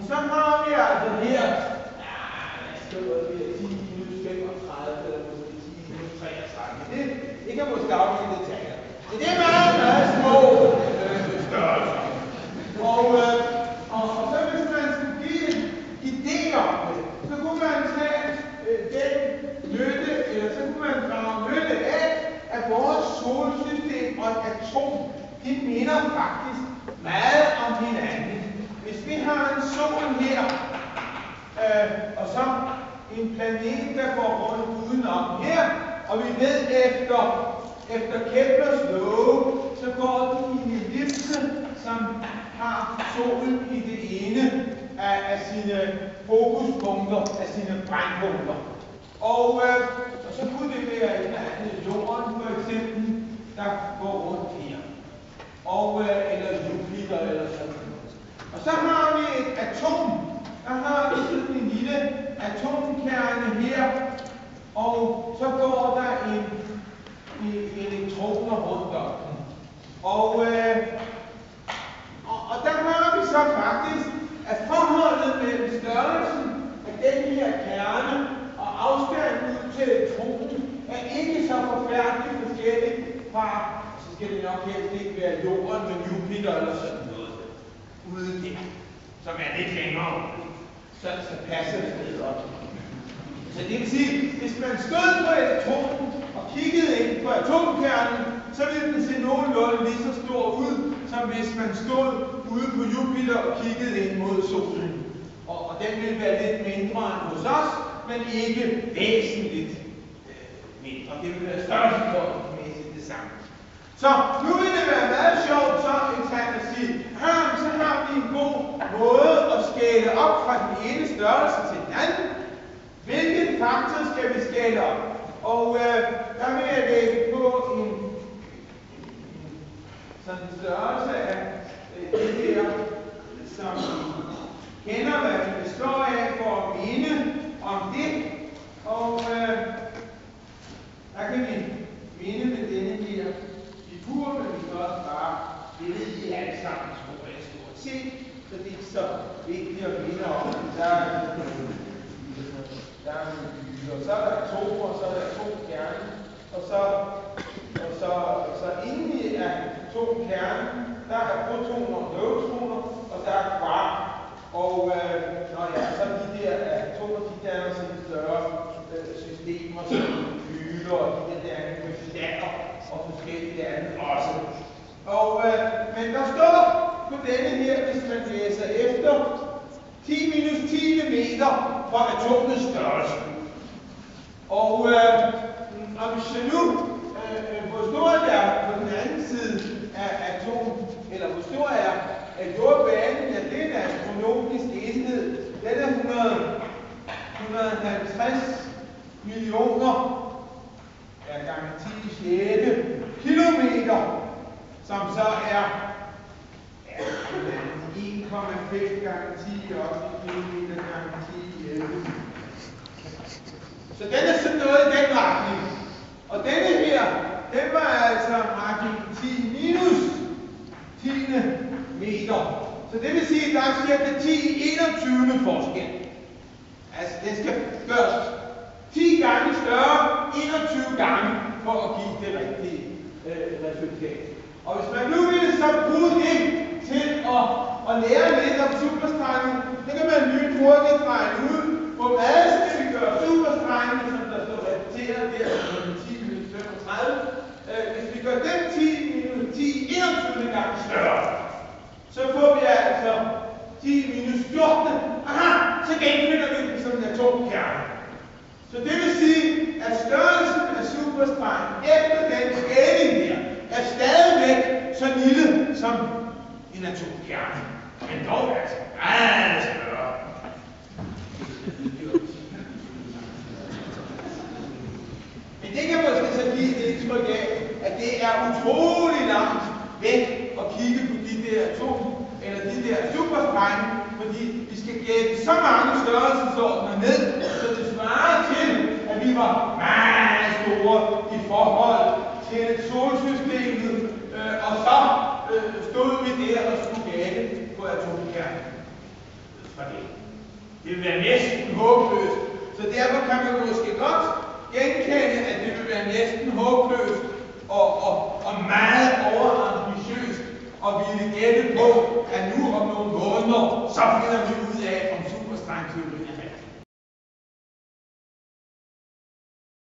så har vi altså her, jeg skriver det her 10 minus 35, eller måske 10 minus 33. Det kan måske afgive detaljer. Men det er meget, meget små størrelser. Og så hvis man skulle give en idé om det, så kunne man tage den nytte, eller så kunne man drage nytte af, at vores solsystem og et atom, de minder faktisk meget om hinanden. Hvis vi har en sol her, og så en planet, der går rundt udenom her, og vi ved efter Keplers love, så går de i en ellipse, som har solen i det ene af sine fokuspunkter, af sine brændpunkter. Og så kunne det være et eller andet jorden, for eksempel, der går rundt her. Eller Jupiter, eller sådan noget. Og så har vi et atom. Der har vi sådan en lille atomkerne her, og så går der en elektroner rundt om den. Og der har vi så faktisk, at forholdet mellem størrelsen af den her kerne og afstanden ud til elektronen er ikke så forfærdeligt forskelligt fra, så skal det nok helst ikke være jorden, men Jupiter eller sådan noget ude der, som er lidt længere. Så passer det bedre. Så det vil sige, hvis man stod på elektronen og kiggede ind på atomkernen, så ville den se nogenlunde lige så stor ud, som hvis man stod ude på Jupiter og kiggede ind mod solen. Og den ville være lidt mindre end hos os, men ikke væsentligt mindre. Det ville være størrelsesmæssigt det samme. Så nu vil det være meget sjovt så at sige, så har vi en god måde at skale op fra den ene størrelse til den anden. Hvilken faktor skal vi skale op? Og der vil jeg lægge på en sådan størrelse af det her, som kender, hvad det består af, for at minde om det. Og der kan vi minde med denne her figur, men vi kan også bare, det ved vi alle sammen, tror jeg stort set, så det er ikke så vigtigt at minde om. Der er nogle byer, så er der atomer, og så er der atomkernen, og så inde i atomkernen, der er protoner og neutroner, og der er quark. Og så de der atomer, de danner sådan større systemer, som byer og de der krystaller og forskellige andet også. Men der står på denne her, hvis man læser efter, 10 minus 10 meter fra atomets størrelse. Og hvis jeg nu, hvor stor er på den anden side af atom, eller hvor stor er jordbanen, ja, det er en astronomisk enhed. Den er 150 millioner gange 10 kilometer, som så er 1,5 gange 10 kilometer gange 10 11. Så den er sådan noget i den retning. Og denne her, den var altså retning 10 minus 10 meter. Så det vil sige, at der er cirka 10/21 forskel. Altså, den skal gøres 10 gange større, 21 gange, for at give det rigtige resultat. Og hvis man nu vil så bruge det til at lære lidt om superstrengene, så kan man nyt hurtigt regne ud, hvor meget skal vi gøre superstrengene, som der står repeteret der på 10 minus 35. Hvis vi gør den 10 minus 10/21 gange større, så får vi altså 10 minus 14. Aha, så genfinder vi den som en atomkerne. Så det vil sige, at størrelsen af superstrengen efter den skæling her er stadigvæk så lille som en atomkerne. Men dog altså meget større. Men det kan måske så give et indtryk af, at det er utrolig langt væk at kigge på de der atomer, eller de der superstrenge, fordi vi skal gætte så mange størrelsesordener ned, så det svarer til, at vi var meget store i forhold til solsystemet, og så stod vi der og skulle gætte på atomkernen. for det. Det vil være næsten håbløst. Så derfor kan man måske godt genkende, at det vil være næsten håbløst og meget overambitiøst og ville gætte på, at nu om nogle måneder, så finder vi ud af, om superstrengteorien er